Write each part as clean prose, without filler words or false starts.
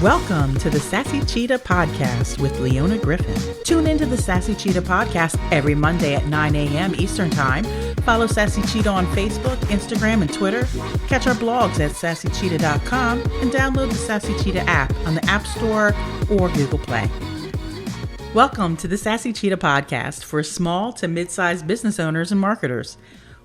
Welcome to the Sassy Cheetah Podcast with Leona Griffin. Tune into the Sassy Cheetah Podcast every Monday at 9 a.m. Eastern Time. Follow Sassy Cheetah on Facebook, Instagram, and Twitter. Catch our blogs at sassycheetah.com and download the Sassy Cheetah app on the App Store or Google Play. Welcome to the Sassy Cheetah Podcast for small to mid-sized business owners and marketers.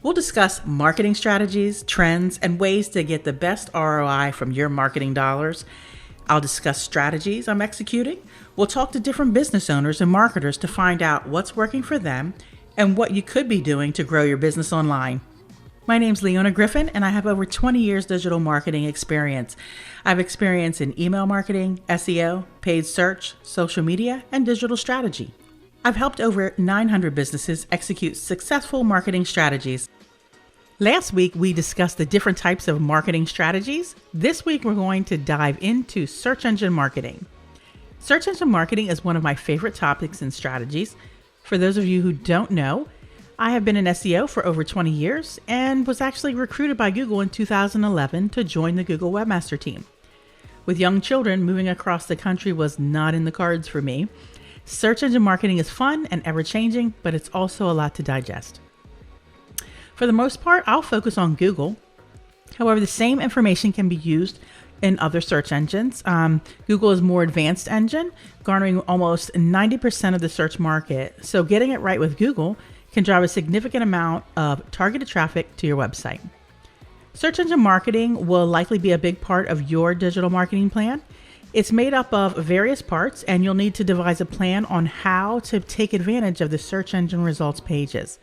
We'll discuss marketing strategies, trends, and ways to get the best ROI from your marketing dollars. I'll discuss strategies I'm executing. We'll talk to different business owners and marketers to find out what's working for them and what you could be doing to grow your business online. My name's Leona Griffin, and I have over 20 years digital marketing experience. I have experience in email marketing, SEO, paid search, social media, and digital strategy. I've helped over 900 businesses execute successful marketing strategies. Last week, we discussed the different types of marketing strategies. This week, we're going to dive into search engine marketing. Search engine marketing is one of my favorite topics and strategies. For those of you who don't know, I have been in SEO for over 20 years and was actually recruited by Google in 2011 to join the Google Webmaster team. With young children, moving across the country was not in the cards for me. Search engine marketing is fun and ever-changing, but it's also a lot to digest. For the most part, I'll focus on Google. However, the same information can be used in other search engines. Google is a more advanced engine, garnering almost 90% of the search market. So getting it right with Google can drive a significant amount of targeted traffic to your website. Search engine marketing will likely be a big part of your digital marketing plan. It's made up of various parts, and you'll need to devise a plan on how to take advantage of the search engine results pages.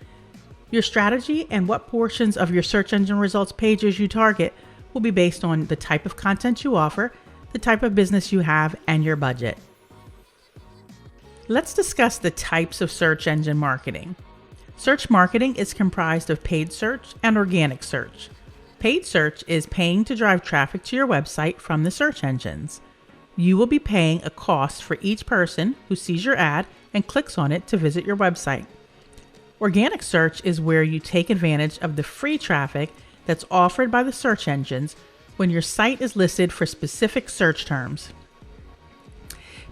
Your strategy and what portions of your search engine results pages you target will be based on the type of content you offer, the type of business you have, and your budget. Let's discuss the types of search engine marketing. Search marketing is comprised of paid search and organic search. Paid search is paying to drive traffic to your website from the search engines. You will be paying a cost for each person who sees your ad and clicks on it to visit your website. Organic search is where you take advantage of the free traffic that's offered by the search engines when your site is listed for specific search terms.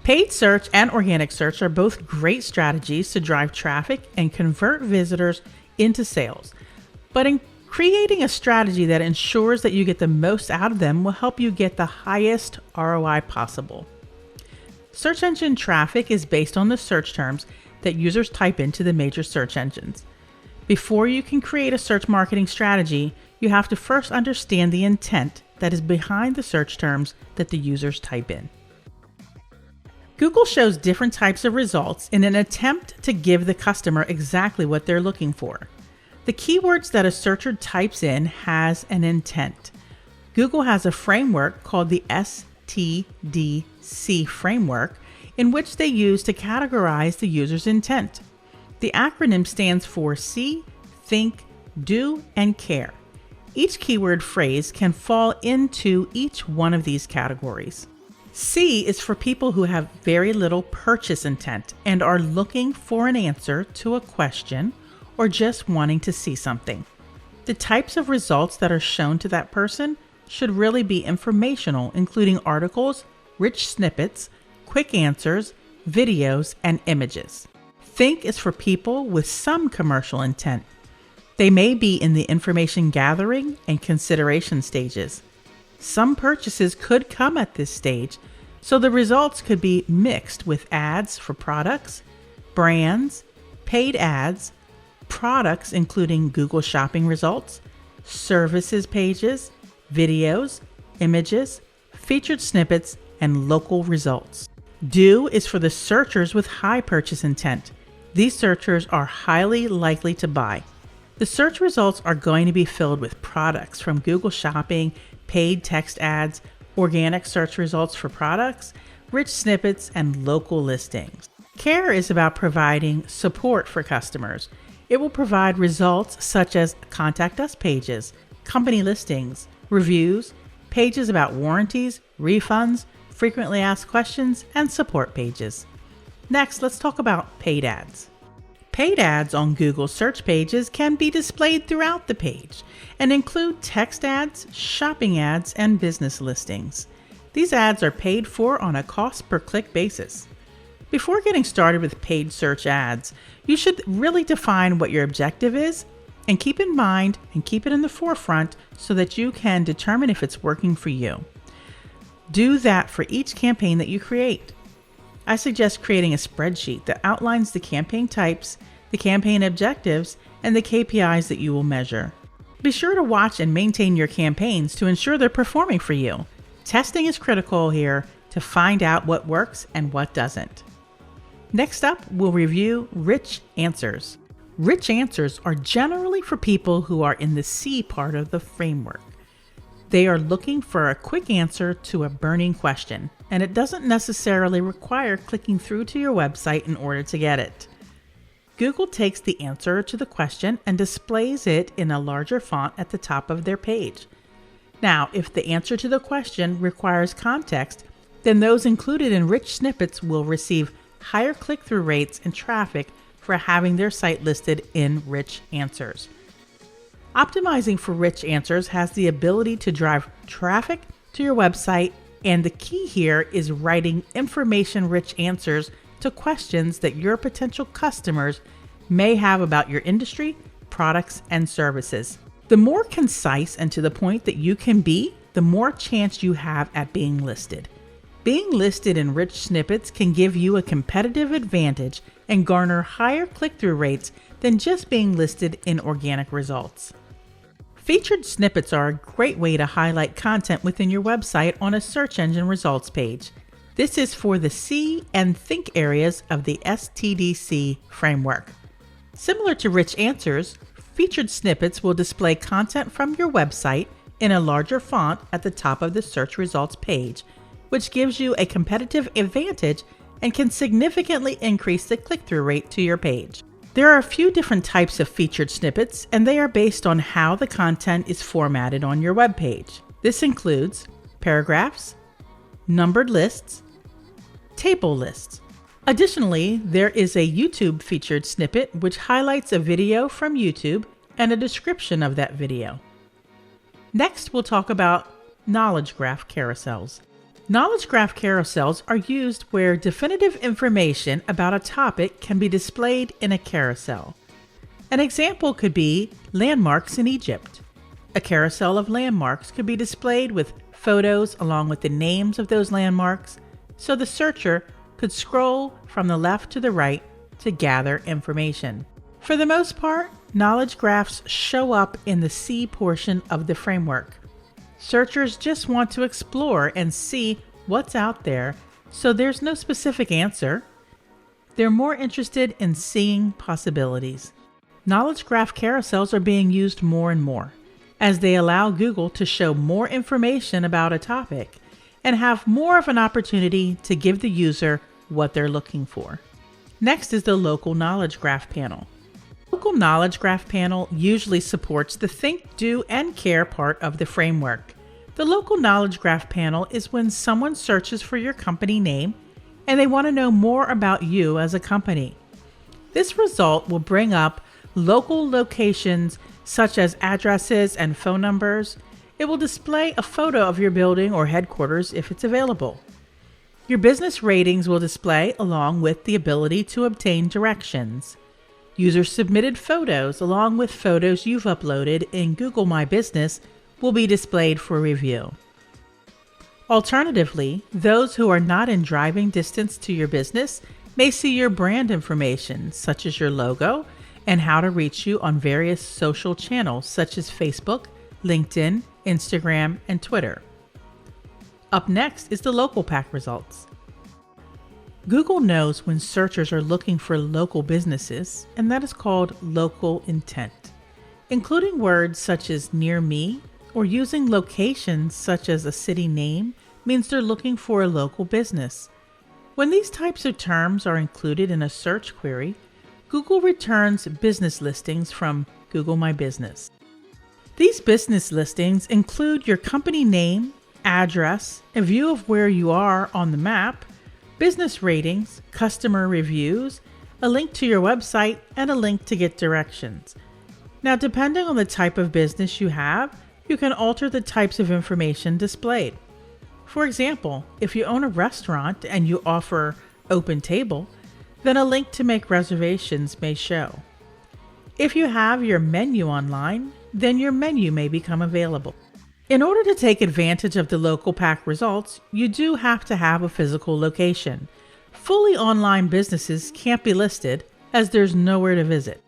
Paid search and organic search are both great strategies to drive traffic and convert visitors into sales. But in creating a strategy that ensures that you get the most out of them will help you get the highest ROI possible. Search engine traffic is based on the search terms that users type into the major search engines. Before you can create a search marketing strategy, you have to first understand the intent that is behind the search terms that the users type in. Google shows different types of results in an attempt to give the customer exactly what they're looking for. The keywords that a searcher types in has an intent. Google has a framework called the STDC framework, in which they use to categorize the user's intent. The acronym stands for see, think, do, and care. Each keyword phrase can fall into each one of these categories. C is for people who have very little purchase intent and are looking for an answer to a question or just wanting to see something. The types of results that are shown to that person should really be informational, including articles, rich snippets, quick answers, videos, and images. Think is for people with some commercial intent. They may be in the information gathering and consideration stages. Some purchases could come at this stage, so the results could be mixed with ads for products, brands, paid ads, products including Google Shopping results, services pages, videos, images, featured snippets, and local results. Do is for the searchers with high purchase intent. These searchers are highly likely to buy. The search results are going to be filled with products from Google Shopping, paid text ads, organic search results for products, rich snippets, and local listings. Care is about providing support for customers. It will provide results such as contact us pages, company listings, reviews, pages about warranties, refunds, frequently asked questions, and support pages. Next, let's talk about paid ads. Paid ads on Google search pages can be displayed throughout the page and include text ads, shopping ads, and business listings. These ads are paid for on a cost per click basis. Before getting started with paid search ads, you should really define what your objective is and keep in mind and keep it in the forefront so that you can determine if it's working for you. Do that for each campaign that you create. I suggest creating a spreadsheet that outlines the campaign types, the campaign objectives, and the KPIs that you will measure. Be sure to watch and maintain your campaigns to ensure they're performing for you. Testing is critical here to find out what works and what doesn't. Next up, we'll review rich answers. Rich answers are generally for people who are in the C part of the framework. They are looking for a quick answer to a burning question, and it doesn't necessarily require clicking through to your website in order to get it. Google takes the answer to the question and displays it in a larger font at the top of their page. Now, if the answer to the question requires context, then those included in rich snippets will receive higher click-through rates and traffic for having their site listed in rich answers. Optimizing for rich answers has the ability to drive traffic to your website, and the key here is writing information-rich answers to questions that your potential customers may have about your industry, products, and services. The more concise and to the point that you can be, the more chance you have at being listed. Being listed in rich snippets can give you a competitive advantage and garner higher click-through rates than just being listed in organic results. Featured snippets are a great way to highlight content within your website on a search engine results page. This is for the see and think areas of the STDC framework. Similar to rich answers, featured snippets will display content from your website in a larger font at the top of the search results page, which gives you a competitive advantage and can significantly increase the click-through rate to your page. There are a few different types of featured snippets, and they are based on how the content is formatted on your web page. This includes paragraphs, numbered lists, table lists. Additionally, there is a YouTube featured snippet which highlights a video from YouTube and a description of that video. Next, we'll talk about knowledge graph carousels. Knowledge graph carousels are used where definitive information about a topic can be displayed in a carousel. An example could be landmarks in Egypt. A carousel of landmarks could be displayed with photos along with the names of those landmarks, so the searcher could scroll from the left to the right to gather information. For the most part, knowledge graphs show up in the C portion of the framework. Searchers just want to explore and see what's out there, so there's no specific answer. They're more interested in seeing possibilities. Knowledge graph carousels are being used more and more, as they allow Google to show more information about a topic and have more of an opportunity to give the user what they're looking for. Next is the local knowledge graph panel. Local knowledge graph panel usually supports the think, do, and care part of the framework. The local knowledge graph panel is when someone searches for your company name and they want to know more about you as a company. This result will bring up local locations such as addresses and phone numbers. It will display a photo of your building or headquarters if it's available. Your business ratings will display along with the ability to obtain directions. User-submitted photos along with photos you've uploaded in Google My Business will be displayed for review. Alternatively, those who are not in driving distance to your business may see your brand information, such as your logo, and how to reach you on various social channels such as Facebook, LinkedIn, Instagram, and Twitter. Up next is the local pack results. Google knows when searchers are looking for local businesses, and that is called local intent. Including words such as near me or using locations such as a city name means they're looking for a local business. When these types of terms are included in a search query, Google returns business listings from Google My Business. These business listings include your company name, address, a view of where you are on the map, business ratings, customer reviews, a link to your website, and a link to get directions. Now, depending on the type of business you have, you can alter the types of information displayed. For example, if you own a restaurant and you offer open table, then a link to make reservations may show. If you have your menu online, then your menu may become available. In order to take advantage of the local pack results, you do have to have a physical location. Fully online businesses can't be listed as there's nowhere to visit.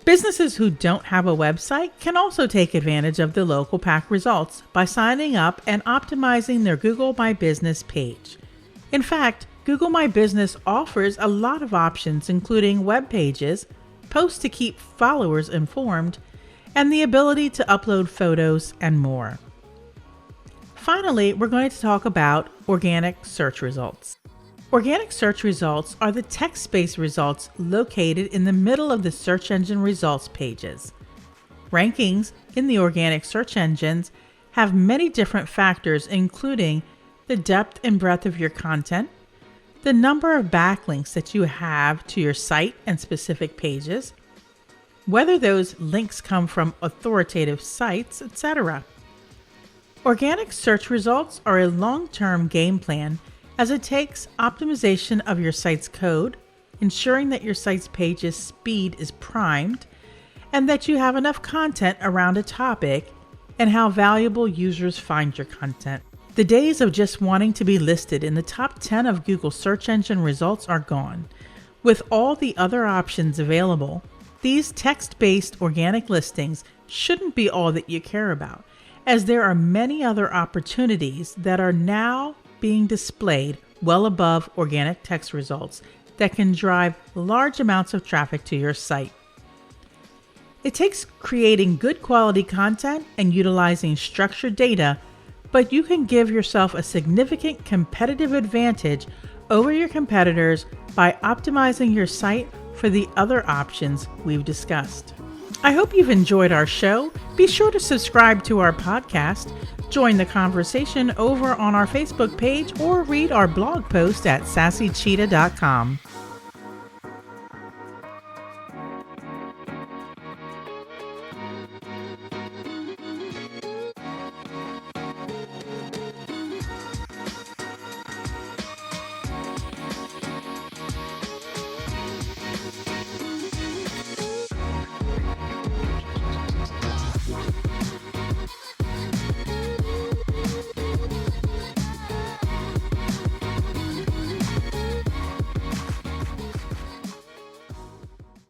Businesses who don't have a website can also take advantage of the local pack results by signing up and optimizing their Google My Business page. In fact, Google My Business offers a lot of options, including web pages, posts to keep followers informed, and the ability to upload photos and more. Finally, we're going to talk about organic search results. Organic search results are the text-based results located in the middle of the search engine results pages. Rankings in the organic search engines have many different factors, including the depth and breadth of your content, the number of backlinks that you have to your site and specific pages, whether those links come from authoritative sites, etc. Organic search results are a long-term game plan as it takes optimization of your site's code, ensuring that your site's page's speed is primed, and that you have enough content around a topic and how valuable users find your content. The days of just wanting to be listed in the top 10 of Google search engine results are gone. With all the other options available, these text-based organic listings shouldn't be all that you care about, as there are many other opportunities that are now being displayed well above organic text results that can drive large amounts of traffic to your site. It takes creating good quality content and utilizing structured data, but you can give yourself a significant competitive advantage over your competitors by optimizing your site for the other options we've discussed. I hope you've enjoyed our show. Be sure to subscribe to our podcast, join the conversation over on our Facebook page, or read our blog post at sassycheetah.com.